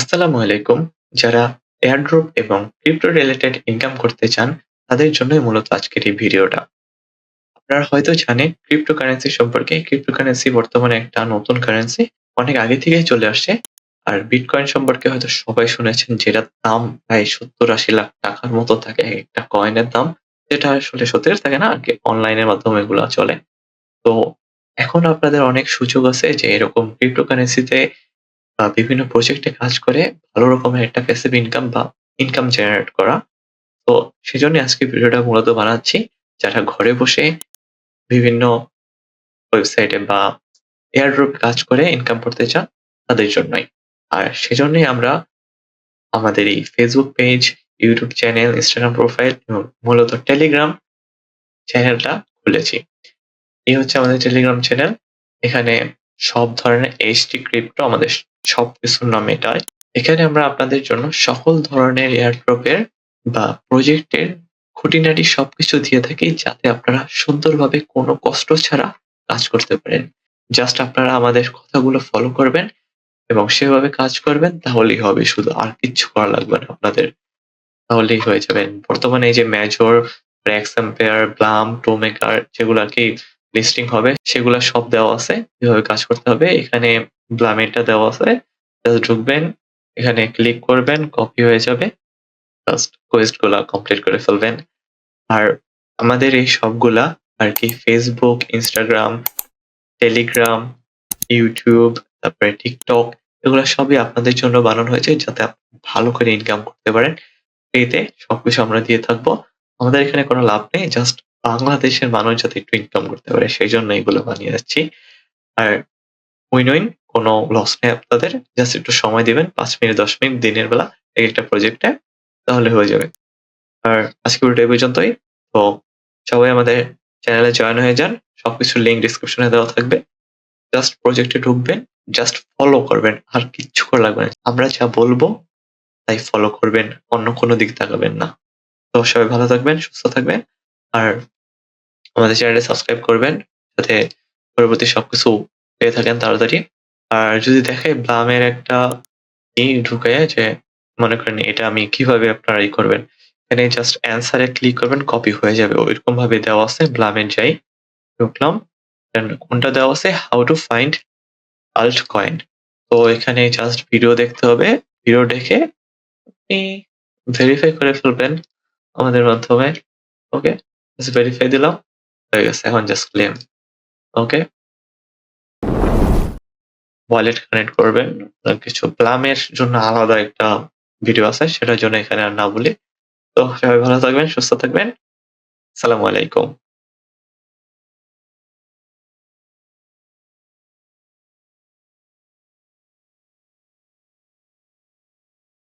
আসসালামু আলাইকুম। যারা এয়ারড্রপ এবং ক্রিপ্টো রিলেটেড ইনকাম করতে চান, তাদের জন্যই মূলত আজকের এই ভিডিওটা। আপনারা হয়তো জানেন ক্রিপ্টোকারেন্সি সম্পর্কে। ক্রিপ্টোকারেন্সি বর্তমানে একটা নতুন কারেন্সি। অনেক আগে থেকেই চলে আসছে। আর বিটকয়েন সম্পর্কে হয়তো সবাই শুনেছেন, যেটার দাম প্রায় ৭০-৮০ লাখ টাকার মতো থাকে একটা কয়েনের দাম। যেটা আসলে সত্যি থাকে না আরকি, অনলাইনের মাধ্যমে এগুলা চলে। তো এখন আপনাদের অনেক সুযোগ আছে যে এরকম ক্রিপ্টোকারেন্সিতে বিভিন্ন প্রজেক্টে কাজ করে ভালো রকমের একটা প্যাসিভ ইনকাম বা ইনকাম জেনারেট করা। তো সেজন্যই আজকে ভিডিওটা মূলত বানাচ্ছি। যারা ঘরে বসে বিভিন্ন ওয়েবসাইটে বা এয়ারড্রপ কাজ করে ইনকাম করতে চান, তাদের জন্যই। আর সেজন্যই আমরা আমাদের এই Facebook page, YouTube channel, Instagram profile এবং মূলত টেলিগ্রাম চ্যানেলটা খুলেছি। এই হচ্ছে আমাদের টেলিগ্রাম চ্যানেল। এখানে সব ধরনের AHT Crypto আমাদের সবকিছুর নাম এটাই। এখানে আমরা আপনাদের জন্য সকল ধরনের এয়ারড্রপের বা প্রজেক্টের খুঁটিনাটি সবকিছু দিয়ে থাকি, যাতে আপনারা সুন্দরভাবে কোনো কষ্ট ছাড়া কাজ করতে পারেন। জাস্ট আপনারা আমাদের কথাগুলো ফলো করবেন এবং সেভাবে কাজ করবেন, তাহলেই হবে। শুধু আর কিচ্ছু করা লাগবে না আপনাদের। তাহলেই হয়ে যাবেন। বর্তমানে এই যে মেজর, রেক্স এম্পায়ার, ব্লাম, টোমেকার যেগুলো আরকি লিস্টিং হবে, সেগুলা সব দেওয়া আছে। কিভাবে কাজ করতে হবে। এখানে ব্লামেরটা দেওয়া আছে। জাস্ট ঢুকবেন, এখানে ক্লিক করবেন, কপি হয়ে যাবে। জাস্ট কোয়েস্ট গুলা কমপ্লিট করে ফেলবেন। আর আমাদের এই সবগুলা আরকি Facebook, Instagram, Telegram, YouTube, তারপরে TikTok, এগুলা সবই আপনাদের জন্য বানানো হয়েছে, যাতে আপনি ভালো করে ইনকাম করতে পারেন। ফ্রিতে সবকিছু আমরা দিয়ে থাকবো। আমাদের এখানে কোনো লাভ নেই। জাস্ট বাংলাদেশের মানুষ যাতে একটু ইনকাম করতে পারে, সেজন্য এগুলো বানিয়ে যাচ্ছি। আর উইন-উইন, কোনো লস নেই আপনাদের। জাস্ট একটু সময় দিবেন, ৫ মিনিট ১০ মিনিট দিনের বেলা একেকটা প্রজেক্টে, তাহলে হয়ে যাবে। আর আজকের ভিডিওটা এই পর্যন্তই। তো সবাই আমাদের চ্যানেলে জয়েন হয়ে যান। সবকিছুর লিঙ্ক ডেসক্রিপশনে দেওয়া থাকবে। জাস্ট প্রজেক্টে ঢুকবেন, জাস্ট ফলো করবেন। আর কিচ্ছু করা লাগবে না। আমরা যা বলবো তাই ফলো করবেন। অন্য কোনো দিকে তাকাবেন না। তো সবাই ভালো থাকবেন, সুস্থ থাকবেন। আর আমাদের চ্যানেলটা সাবস্ক্রাইব করবেন, যাতে পরবর্তী সবকিছু পেয়ে থাকেন তাড়াতাড়ি। আর যদি দেখে ব্লামের একটা ঢুকাইয়া যে, মনে করেন এটা আমি কিভাবে আপনারা করবেন। এখানে জাস্ট অ্যান্সার এ ক্লিক করবেন, কপি হয়ে যাবে। ওইরকম ভাবে দেওয়া আছে। ব্লামে যাই, ঢুকলাম। দেন কোনটা দেওয়া আছে, how to find Alt coin. তো এখানে জাস্ট ভিডিও দেখতে হবে। ভিডিও দেখে আপনি ভেরিফাই করে ফেলবেন আমাদের মাধ্যমে। ওকে? জাস্ট ভেরিফাই দিলাম। হয়ে গেছে। এখন জাস্ট ক্লেম। ওকে? ওয়ালেট কানেক্ট করবেন। কিছু প্লামের জন্য আলাদা একটা ভিডিও আছে, সেটার জন্য এখানে আর না বলি। তো সবাই ভালো থাকবেন, সুস্থ থাকবেন। আসসালামু আলাইকুম।